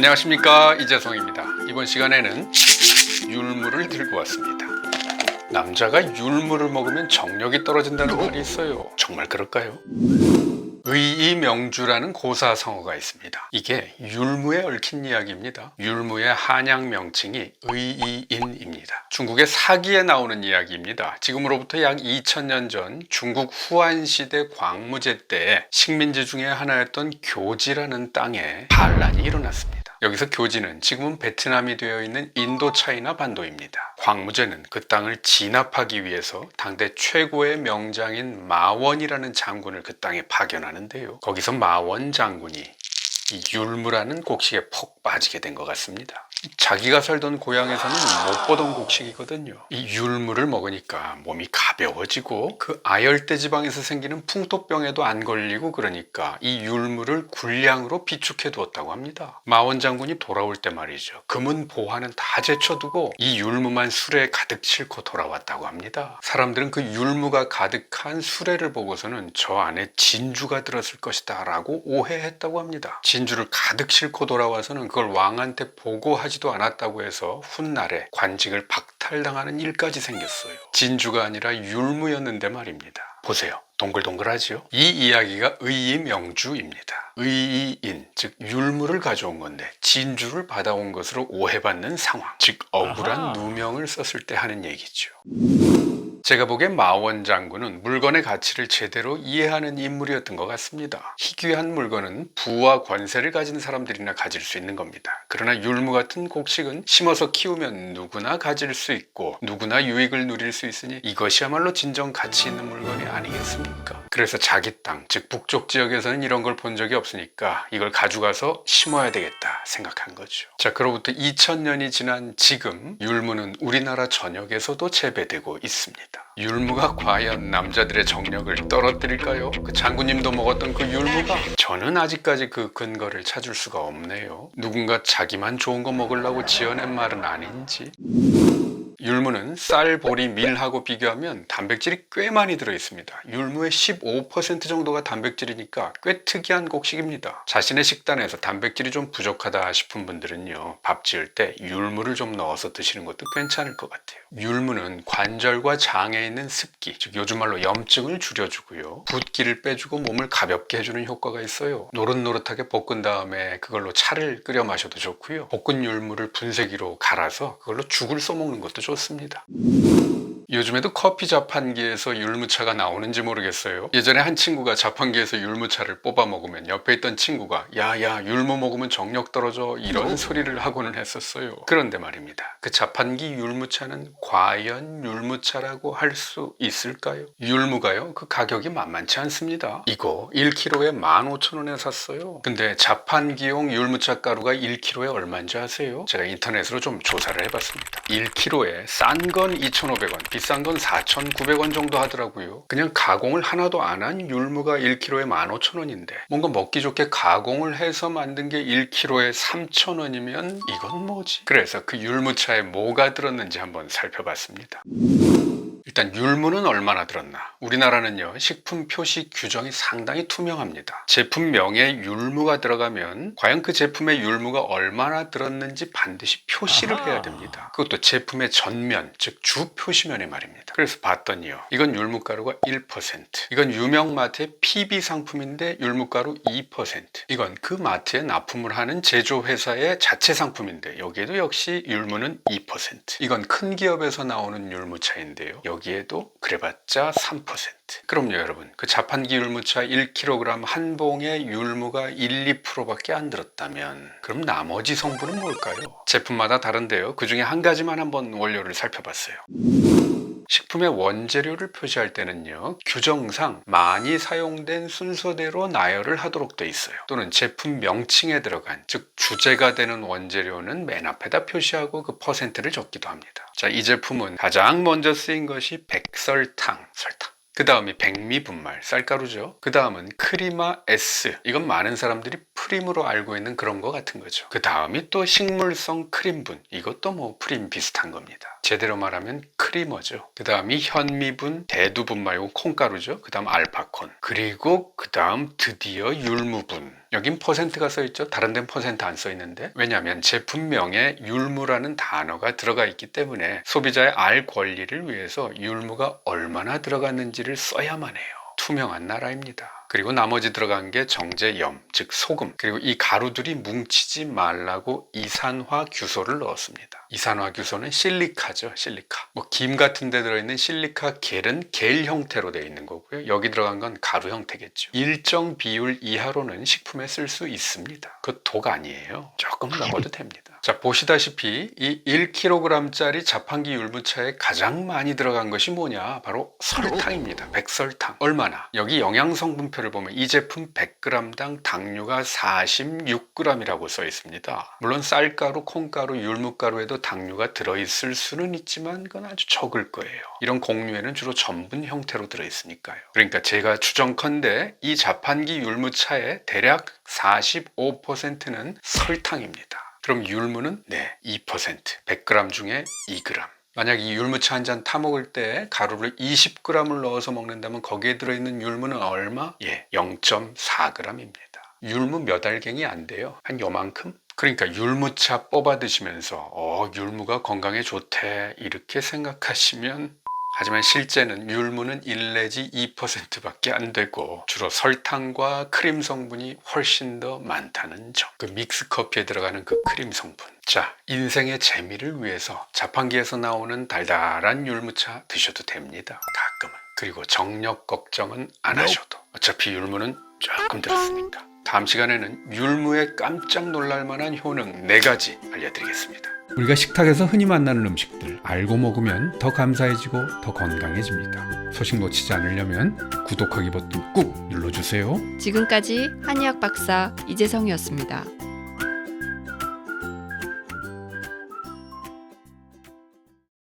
안녕하십니까, 이재성입니다. 이번 시간에는 율무를 들고 왔습니다. 남자가 율무를 먹으면 정력이 떨어진다는 말이 있어요. 정말 그럴까요? 의이명주라는 고사성어가 있습니다. 이게 율무에 얽힌 이야기입니다. 율무의 한약 명칭이 의이인입니다. 중국의 사기에 나오는 이야기입니다. 지금으로부터 약 2000년 전 중국 후한시대 광무제 때에 식민지 중에 하나였던 교지라는 땅에 반란이 일어났습니다. 여기서 교지는 지금은 베트남이 되어 있는 인도차이나 반도입니다. 광무제는 그 땅을 진압하기 위해서 당대 최고의 명장인 마원이라는 장군을 그 땅에 파견하는데요. 거기서 마원 장군이 이 율무라는 곡식에 푹 빠지게 된 것 같습니다. 자기가 살던 고향에서는 못 보던 곡식이거든요. 이 율무를 먹으니까 몸이 가벼워지고 그 아열대 지방에서 생기는 풍토병에도 안 걸리고, 그러니까 이 율무를 군량으로 비축해 두었다고 합니다. 마원 장군이 돌아올 때 말이죠, 금은 보화는 다 제쳐두고 이 율무만 수레에 가득 싣고 돌아왔다고 합니다. 사람들은 그 율무가 가득한 수레를 보고서는 저 안에 진주가 들었을 것이다 라고 오해했다고 합니다. 진주를 가득 싣고 돌아와서는 그걸 왕한테 보고하지도 않았다고 해서 훗날에 관직을 박탈당하는 일까지 생겼어요. 진주가 아니라 율무였는데 말입니다. 보세요, 동글동글하지요? 이 이야기가 의이명주입니다. 의이인, 즉 율무를 가져온 건데 진주를 받아온 것으로 오해받는 상황, 즉 억울한 누명을 썼을 때 하는 얘기죠. 제가 보기엔 마원 장군은 물건의 가치를 제대로 이해하는 인물이었던 것 같습니다. 희귀한 물건은 부와 권세를 가진 사람들이나 가질 수 있는 겁니다. 그러나 율무 같은 곡식은 심어서 키우면 누구나 가질 수 있고 누구나 유익을 누릴 수 있으니 이것이야말로 진정 가치 있는 물건이 아니겠습니까? 그래서 자기 땅, 즉 북쪽 지역에서는 이런 걸 본 적이 없으니까 이걸 가져가서 심어야 되겠다 생각한 거죠. 자, 그로부터 2000년이 지난 지금 율무는 우리나라 전역에서도 재배되고 있습니다. 율무가 과연 남자들의 정력을 떨어뜨릴까요? 그 장군님도 먹었던 그 율무가? 저는 아직까지 그 근거를 찾을 수가 없네요. 누군가 자기만 좋은 거 먹으려고 지어낸 말은 아닌지. 율무는 쌀, 보리, 밀하고 비교하면 단백질이 꽤 많이 들어있습니다. 율무의 15% 정도가 단백질이니까 꽤 특이한 곡식입니다. 자신의 식단에서 단백질이 좀 부족하다 싶은 분들은요, 밥 지을 때 율무를 좀 넣어서 드시는 것도 괜찮을 것 같아요. 율무는 관절과 장에 있는 습기, 즉 요즘 말로 염증을 줄여주고요, 붓기를 빼주고 몸을 가볍게 해주는 효과가 있어요. 노릇노릇하게 볶은 다음에 그걸로 차를 끓여 마셔도 좋고요, 볶은 율무를 분쇄기로 갈아서 그걸로 죽을 써먹는 것도 좋습니다. 요즘에도 커피 자판기에서 율무차가 나오는지 모르겠어요. 예전에 한 친구가 자판기에서 율무차를 뽑아 먹으면 옆에 있던 친구가 야야, 율무 먹으면 정력 떨어져, 이런 소리를 하고는 했었어요. 그런데 말입니다, 그 자판기 율무차는 과연 율무차라고 할 수 있을까요? 율무가요, 그 가격이 만만치 않습니다. 이거 1kg에 15,000원에 샀어요. 근데 자판기용 율무차 가루가 1kg에 얼마인지 아세요? 제가 인터넷으로 좀 조사를 해봤습니다. 1kg에 싼 건 2,500원, 비싼 건 4,900원 정도 하더라고요. 그냥 가공을 하나도 안 한 율무가 1kg에 15,000원인데 뭔가 먹기 좋게 가공을 해서 만든 게 1kg에 3,000원이면 이건 뭐지? 그래서 그 율무차에 뭐가 들었는지 한번 살펴봤습니다. 일단 율무는 얼마나 들었나? 우리나라는요, 식품 표시 규정이 상당히 투명합니다. 제품명에 율무가 들어가면 과연 그 제품의 율무가 얼마나 들었는지 반드시 표시를 해야 됩니다. 그것도 제품의 전면, 즉 주 표시면에 말입니다. 그래서 봤더니요, 이건 율무가루가 1%, 이건 유명 마트의 PB 상품인데 율무가루 2%, 이건 그 마트에 납품을 하는 제조회사의 자체 상품인데 여기에도 역시 율무는 2%, 이건 큰 기업에서 나오는 율무차인데요, 여기에도 그래봤자 3%. 그럼요 여러분, 그 자판기 율무차 1kg 한 봉에 율무가 1, 2%밖에 안 들었다면 그럼 나머지 성분은 뭘까요? 제품마다 다른데요, 그 중에 한 가지만 한번 원료를 살펴봤어요. 식품의 원재료를 표시할 때는요, 규정상 많이 사용된 순서대로 나열을 하도록 돼 있어요. 또는 제품 명칭에 들어간, 즉 주제가 되는 원재료는 맨 앞에다 표시하고 그 퍼센트를 적기도 합니다. 자, 이 제품은 가장 먼저 쓰인 것이 백설탕, 설탕. 그 다음이 백미분말, 쌀가루죠. 그 다음은 크리마 S, 이건 많은 사람들이 프림으로 알고 있는 그런 거 같은 거죠. 그 다음이 또 식물성 크림분, 이것도 뭐 프림 비슷한 겁니다. 제대로 말하면 크리머죠. 그 다음이 현미분, 대두분 말고 콩가루죠. 그 다음 알파콘, 그리고 그 다음 드디어 율무분. 여긴 퍼센트가 써있죠. 다른 데는 퍼센트 안 써있는데, 왜냐하면 제품명에 율무라는 단어가 들어가 있기 때문에 소비자의 알 권리를 위해서 율무가 얼마나 들어갔는지를 써야만 해요. 투명한 나라입니다. 그리고 나머지 들어간 게 정제염, 즉 소금, 그리고 이 가루들이 뭉치지 말라고 이산화 규소를 넣었습니다. 이산화 규소는 실리카죠. 실리카. 김 같은 데 들어있는 실리카 겔은 겔 형태로 되어 있는 거고요. 여기 들어간 건 가루 형태겠죠. 일정 비율 이하로는 식품에 쓸 수 있습니다. 그 독 아니에요. 조금 넣어도 됩니다. 자, 보시다시피 이 1kg짜리 자판기 율무차에 가장 많이 들어간 것이 뭐냐? 바로 설탕입니다. 백설탕. 얼마나? 여기 영양성분표를 보면 이 제품 100g당 당류가 46g이라고 써 있습니다. 물론 쌀가루, 콩가루, 율무가루에도 당류가 들어있을 수는 있지만 그건 아주 적을 거예요. 이런 곡류에는 주로 전분 형태로 들어있으니까요. 그러니까 제가 추정컨대 이 자판기 율무차의 대략 45%는 설탕입니다. 그럼 율무는 2%, 100g 중에 2g. 만약 이 율무차 한 잔 타먹을 때 가루를 20g을 넣어서 먹는다면 거기에 들어있는 율무는 얼마? 0.4g입니다. 율무 몇 알갱이 안 돼요. 한 요만큼? 그러니까 율무차 뽑아 드시면서 율무가 건강에 좋대 이렇게 생각하시면, 하지만 실제는 율무는 1 내지 2%밖에 안 되고 주로 설탕과 크림 성분이 훨씬 더 많다는 점. 그 믹스커피에 들어가는 그 크림 성분. 자, 인생의 재미를 위해서 자판기에서 나오는 달달한 율무차 드셔도 됩니다. 가끔은. 그리고 정력 걱정은 안 하셔도. 어차피 율무는 조금 들었으니까. 다음 시간에는 율무에 깜짝 놀랄 만한 효능 4가지 알려드리겠습니다. 우리가 식탁에서 흔히 만나는 음식들 알고 먹으면 더 감사해지고 더 건강해집니다. 소식 놓치지 않으려면 구독하기 버튼 꾹 눌러주세요. 지금까지 한의학 박사 이재성이었습니다.